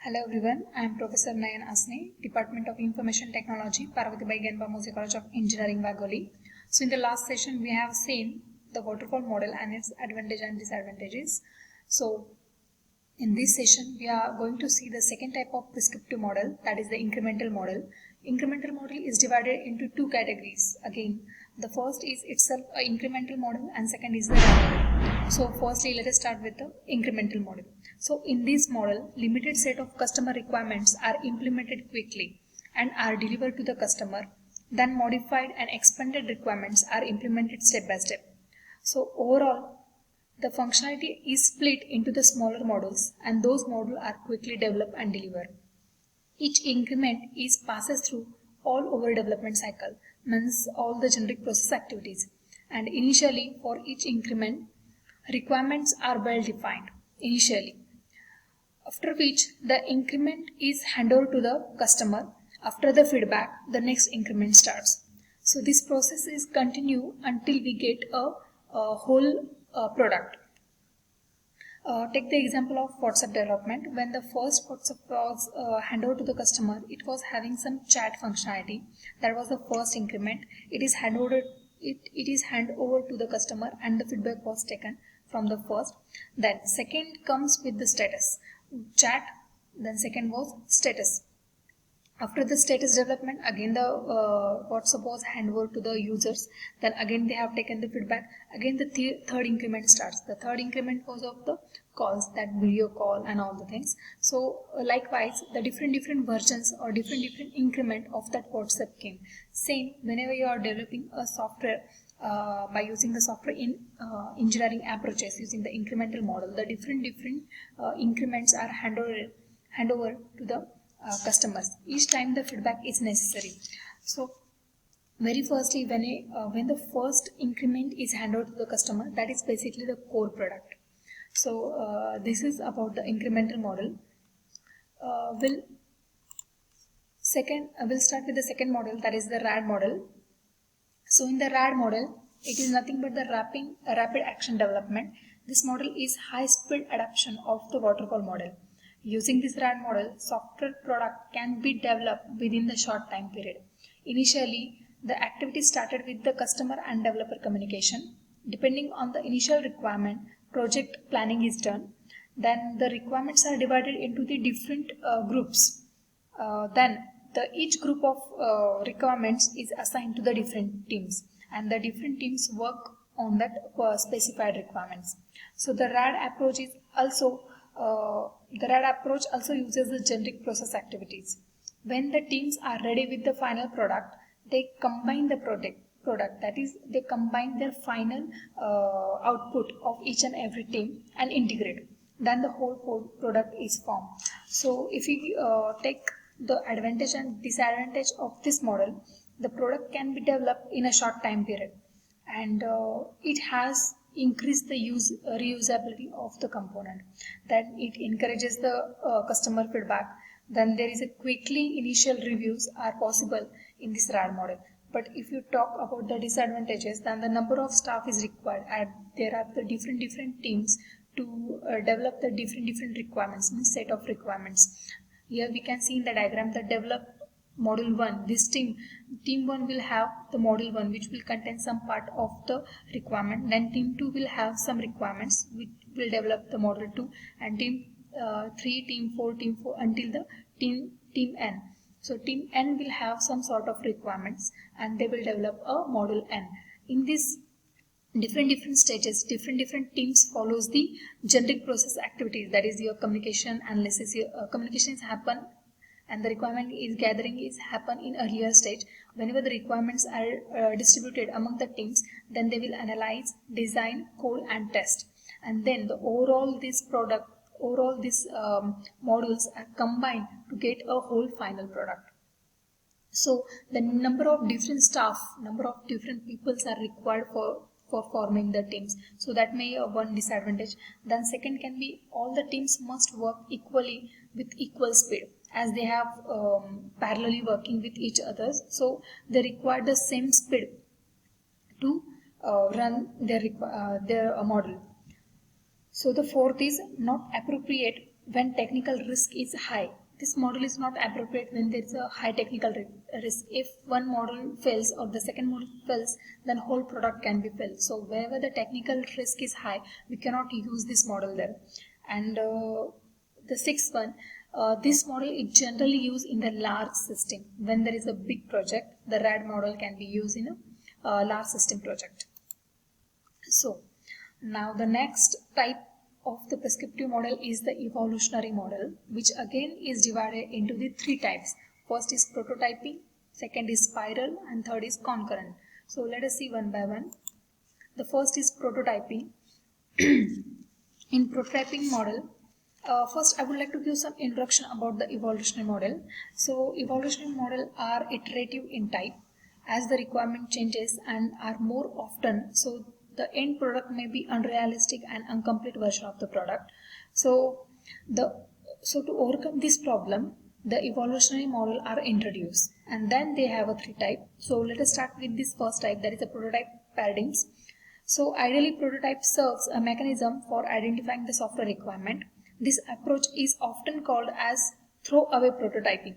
Hello everyone, I am Professor Nayan Asne, Department of Information Technology, Parvatibai Ganbamose College of Engineering, Vagoli. So in the last session we have seen the waterfall model and its advantages and disadvantages. So in this session we are going to see the second type of prescriptive model, that is the incremental model. Incremental model is divided into two categories. Again, the first is itself an incremental model and second is the rad model. So firstly let us start with the incremental model. So in this model, limited set of customer requirements are implemented quickly and are delivered to the customer. Then modified and expanded requirements are implemented step by step. So overall, the functionality is split into the smaller modules and those modules are quickly developed and delivered. Each increment is passes through all over development cycle, means all the generic process activities. And initially for each increment, requirements are well defined initially. After which the increment is handed over to the customer. After the feedback, the next increment starts. So this process is continue until we get a whole product. Take the example of WhatsApp development. When the first WhatsApp was handed over to the customer, it was having some chat functionality. That was the first increment. It is handed over to the customer and the feedback was taken from the first. Then second comes with the status. Chat, then second was status. After the status development, again the WhatsApp was handed over to the users. Then again they have taken the feedback. Again the third increment starts. The third increment was of the calls, that video call and all the things. So likewise, the different versions or different increment of that WhatsApp came. Same whenever you are developing a software. By using the software in engineering approaches using the incremental model, the different increments are handed over to the customers. Each time the feedback is necessary. So very firstly, when the first increment is handed to the customer, that is basically the core product. So this is about the incremental model. We'll start with the second model, that is the RAD model. So in the RAD model, it is nothing but the rapid action development. This model is high speed adoption of the waterfall model. Using this RAD model, software product can be developed within the short time period. Initially, the activity started with the customer and developer communication. Depending on the initial requirement, project planning is done. Then the requirements are divided into the different groups. Then each group of requirements is assigned to the different teams and the different teams work on that specified requirements. So the RAD approach also uses the generic process activities. When the teams are ready with the final product, they combine the product, that is, they combine their final output of each and every team and integrate. Then the whole product is formed. So if we take the advantage and disadvantage of this model, the product can be developed in a short time period and it has increased the reusability of the component. Then it encourages the customer feedback. Then there is a quickly initial reviews are possible in this RAD model. But if you talk about the disadvantages, then the number of staff is required and there are the different teams to develop the different requirements, means set of requirements. Here we can see in the diagram that develop module 1. This team 1 will have the module 1 which will contain some part of the requirement. Then team 2 will have some requirements which will develop the module 2 and team 3, team 4 until the team N. So team N will have some sort of requirements and they will develop a module N. In this different stages, different teams follows the generic process activities, that is your communication analysis. Your communications happen and the requirement is gathering is happen in earlier stage. Whenever the requirements are distributed among the teams, then they will analyze, design, code and test, and then the overall these modules are combined to get a whole final product. So the number of different peoples are required for forming the teams. So that may one disadvantage. Then second can be all the teams must work equally with equal speed as they have parallelly working with each other. So they require the same speed to run their model. So the fourth is not appropriate when technical risk is high. This model is not appropriate when there is a high technical risk. If one model fails or the second model fails, then whole product can be failed. So wherever the technical risk is high, we cannot use this model there. And the sixth one, this model is generally used in the large system. When there is a big project, the RAD model can be used in a large system project. So now the next type of the prescriptive model is the evolutionary model, which again is divided into the three types. First is prototyping, second is spiral, and third is concurrent. So let us see one by one. The first is prototyping. In prototyping model, first I would like to give some introduction about the evolutionary model. So evolutionary model are iterative in type, as the requirement changes and are more often, so the end product may be unrealistic and incomplete version of the product. So to overcome this problem, the evolutionary model are introduced, and then they have a three type. So let us start with this first type, that is a prototype paradigms. So ideally, prototype serves a mechanism for identifying the software requirement. This approach is often called as throwaway prototyping.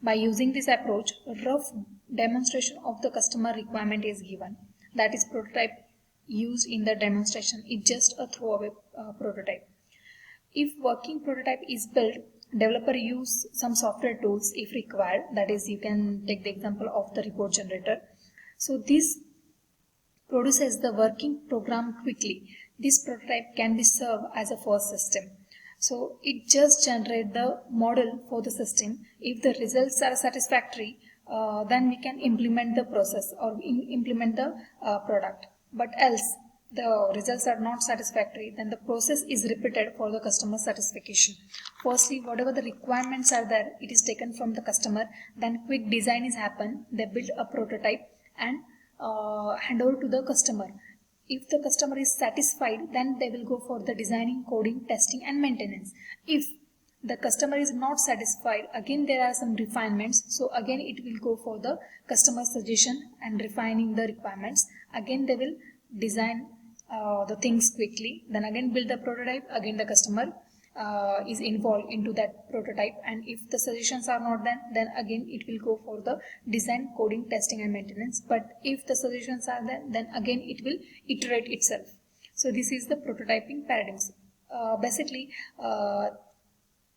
By using this approach, a rough demonstration of the customer requirement is given. That is, prototype used in the demonstration is just a throwaway prototype. If working prototype is built, developer use some software tools if required. That is, you can take the example of the report generator. So this produces the working program quickly. This prototype can be served as a first system. So it just generates the model for the system. If the results are satisfactory, then we can implement the process or implement the product. But else the results are not satisfactory, then the process is repeated for the customer satisfaction. Firstly, whatever the requirements are there, it is taken from the customer. Then quick design is happen. They build a prototype and hand over to the customer. If the customer is satisfied, then they will go for the designing, coding, testing and maintenance. If the customer is not satisfied, again there are some refinements. So again it will go for the customer suggestion and refining the requirements. Again they will design the things quickly. Then again build the prototype. Again the customer is involved into that prototype, and if the suggestions are not done, then again it will go for the design, coding, testing and maintenance. But if the suggestions are there, then again it will iterate itself. So this is the prototyping paradigms. Basically,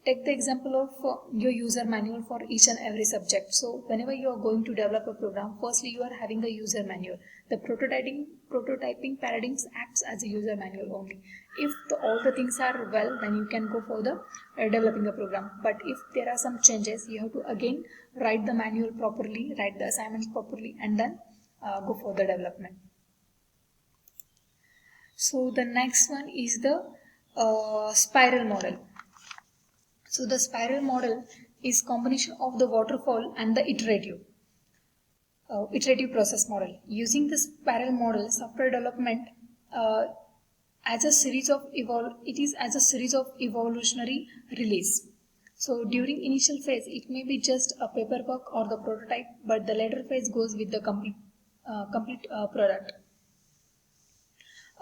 take the example of your user manual for each and every subject. So whenever you are going to develop a program, firstly you are having a user manual. The prototyping paradigms acts as a user manual only. If all the things are well, then you can go for the developing a program. But if there are some changes, you have to again write the manual properly, write the assignments properly, and then go for the development. So the next one is the spiral model. So the spiral model is combination of the waterfall and the iterative process model. Using the spiral model, software development as a series of evolutionary release. So during initial phase, it may be just a paperwork or the prototype, but the later phase goes with the complete product.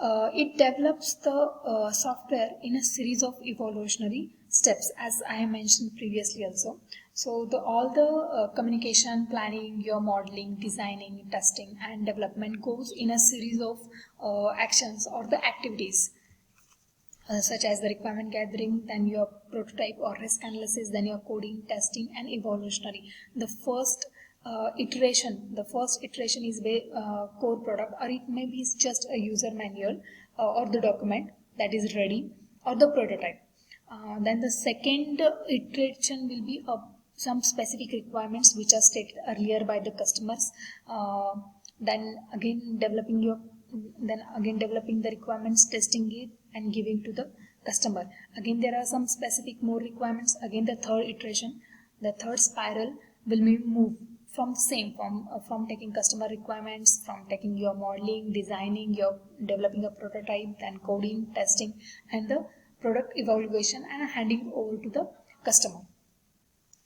It develops the software in a series of evolutionary steps, as I have mentioned previously also. So all the communication, planning, your modeling, designing, testing and development goes in a series of actions or the activities, such as the requirement gathering, then your prototype or risk analysis, then your coding, testing and evolutionary. The first iteration is core product, or it may be just a user manual or the document that is ready, or the prototype. Then the second iteration will be some specific requirements which are stated earlier by the customers. Then again developing the requirements, testing it and giving to the customer. Again there are some specific more requirements. Again the third iteration, the third spiral will move from taking customer requirements, from taking your modeling, designing, your developing a prototype, then coding, testing and the product evaluation and handing over to the customer.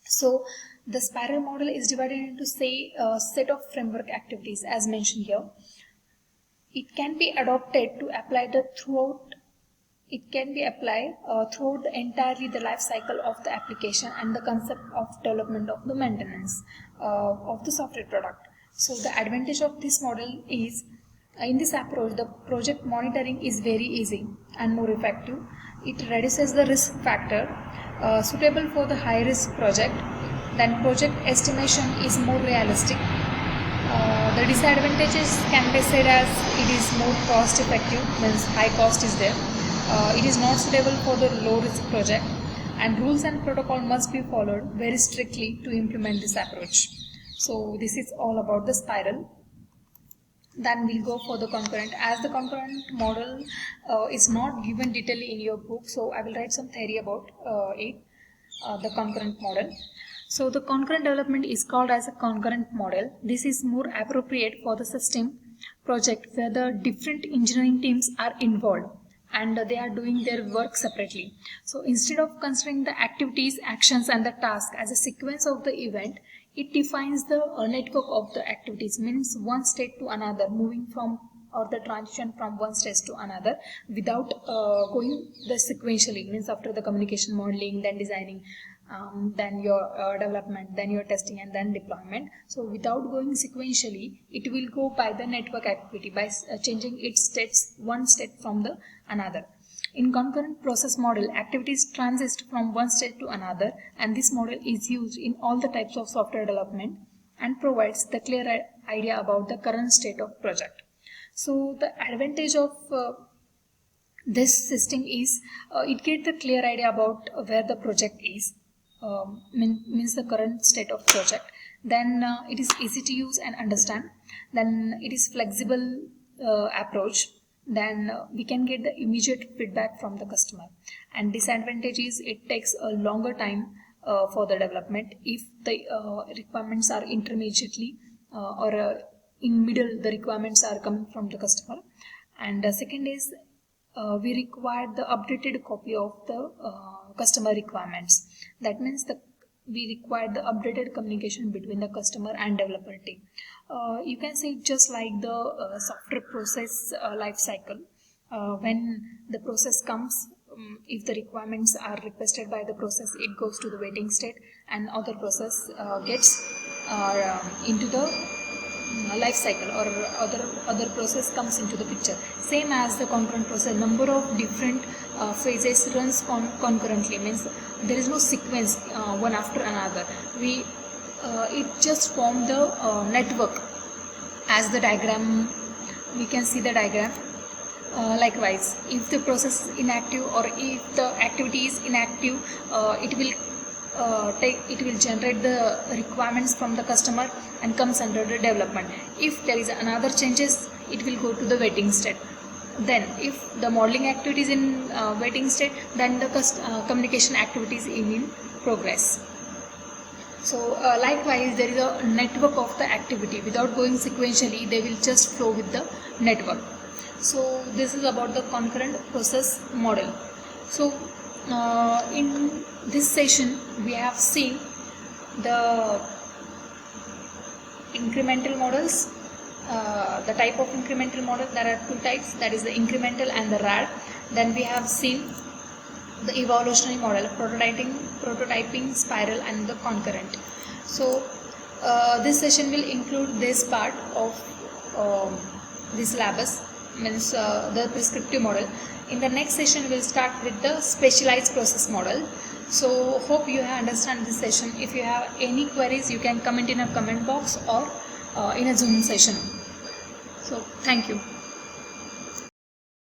So the spiral model is divided into a set of framework activities as mentioned here. It can be adopted to apply throughout It can be applied throughout entirely the life cycle of the application and the concept of development of the maintenance of the software product. So the advantage of this model is in this approach the project monitoring is very easy and more effective. It reduces the risk factor suitable for the high risk project. Then project estimation is more realistic. The disadvantages can be said as it is more cost effective, means high cost is there. It is not suitable for the low risk project, and rules and protocol must be followed very strictly to implement this approach. So this is all about the spiral. Then we'll go for the concurrent. As the concurrent model is not given detailedly in your book, so I will write some theory about the concurrent model. So the concurrent development is called as a concurrent model. This is more appropriate for the system project where the different engineering teams are involved and they are doing their work separately. So instead of considering the activities, actions and the task as a sequence of the event, it defines the network of the activities, means one state to another, moving from or the transition from one stage to another without going the sequentially, means after the communication modeling, then designing, then your development, then your testing and then deployment. So without going sequentially, it will go by the network activity by changing its states one state from the another. In concurrent process model, activities transit from one state to another, and this model is used in all the types of software development and provides the clear idea about the current state of project. So the advantage of this system is it gets the clear idea about where the project is, means the current state of project. Then it is easy to use and understand. Then it is flexible approach. Then we can get the immediate feedback from the customer. And disadvantage is it takes a longer time for the development if the requirements are intermediately or in middle the requirements are coming from the customer. And second is we require the updated copy of the customer requirements. That means we require the updated communication between the customer and developer team. You can say just like the software process life cycle. When the process comes, if the requirements are requested by the process, it goes to the waiting state, and other process gets into the life cycle, or other process comes into the picture. Same as the concurrent process, number of different phases runs concurrently, means there is no sequence one after another. It just form the network. As the diagram, we can see the diagram. Likewise, if the process is inactive or if the activity is inactive, it will generate the requirements from the customer and comes under the development. If there is another changes, it will go to the waiting state. Then if the modeling activity is in waiting state, then the communication activity is in progress. So likewise, there is a network of the activity. Without going sequentially, they will just flow with the network. So this is about the concurrent process model. So in this session we have seen the incremental models, the type of incremental model. There are two types, that is the incremental and the RAD. Then we have seen the evolutionary model, prototyping, spiral and the concurrent. So this session will include this part of this syllabus, means the prescriptive model. In the next session we will start with the specialized process model. So hope you have understand this session. If you have any queries, you can comment in a comment box or in a Zoom session. So thank you.